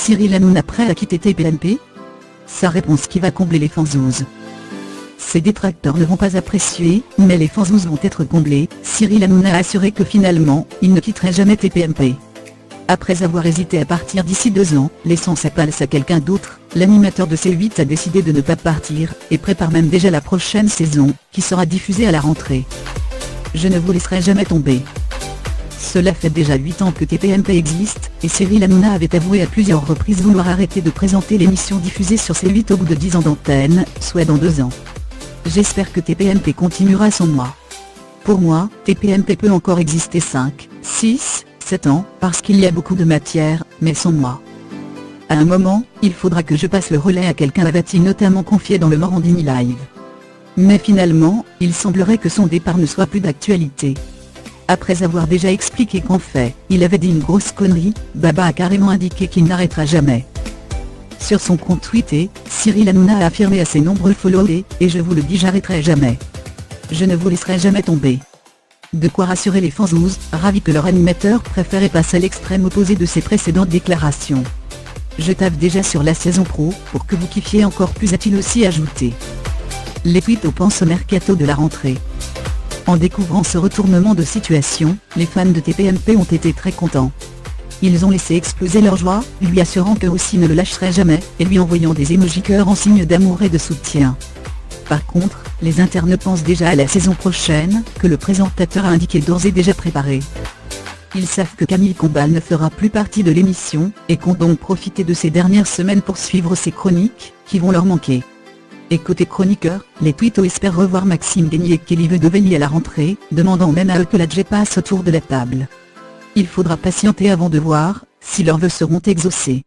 Cyril Hanouna prêt à quitter TPMP? Sa réponse qui va combler les fanzouzes. Ses détracteurs ne vont pas apprécier, mais les fanzouzes vont être comblés. Cyril Hanouna a assuré que finalement, il ne quitterait jamais TPMP. Après avoir hésité à partir d'ici 2 ans, laissant sa place à quelqu'un d'autre, l'animateur de C8 a décidé de ne pas partir, et prépare même déjà la prochaine saison, qui sera diffusée à la rentrée. Je ne vous laisserai jamais tomber. Cela fait déjà 8 ans que TPMP existe, et Cyril Hanouna avait avoué à plusieurs reprises vouloir arrêter de présenter l'émission diffusée sur C8 au bout de 10 ans d'antenne, soit dans 2 ans. J'espère que TPMP continuera sans moi. Pour moi, TPMP peut encore exister 5, 6, 7 ans, parce qu'il y a beaucoup de matière, mais sans moi. À un moment, il faudra que je passe le relais à quelqu'un, avait-il notamment confié dans le Morandini Live. Mais finalement, il semblerait que son départ ne soit plus d'actualité. Après avoir déjà expliqué qu'en fait, il avait dit une grosse connerie, Baba a carrément indiqué qu'il n'arrêtera jamais. Sur son compte Twitter, Cyril Hanouna a affirmé à ses nombreux followers, et je vous le dis, j'arrêterai jamais. Je ne vous laisserai jamais tomber. De quoi rassurer les fanzouzes, ravis que leur animateur préféré passe à l'extrême opposé de ses précédentes déclarations. Je taffe déjà sur la saison pro, pour que vous kiffiez encore plus, a-t-il aussi ajouté. Les tweets au pense au mercato de la rentrée. En découvrant ce retournement de situation, les fans de TPMP ont été très contents. Ils ont laissé exploser leur joie, lui assurant qu'eux aussi ne le lâcheraient jamais, et lui envoyant des émojis cœur en signe d'amour et de soutien. Par contre, les internautes pensent déjà à la saison prochaine, que le présentateur a indiqué d'ores et déjà préparé. Ils savent que Camille Combal ne fera plus partie de l'émission, et comptent donc profiter de ces dernières semaines pour suivre ses chroniques, qui vont leur manquer. Et côté chroniqueur, les twittos espèrent revoir Maxime Denis et Kelly Vedovelli à la rentrée, demandant même à eux que la J passe autour de la table. Il faudra patienter avant de voir si leurs vœux seront exaucés.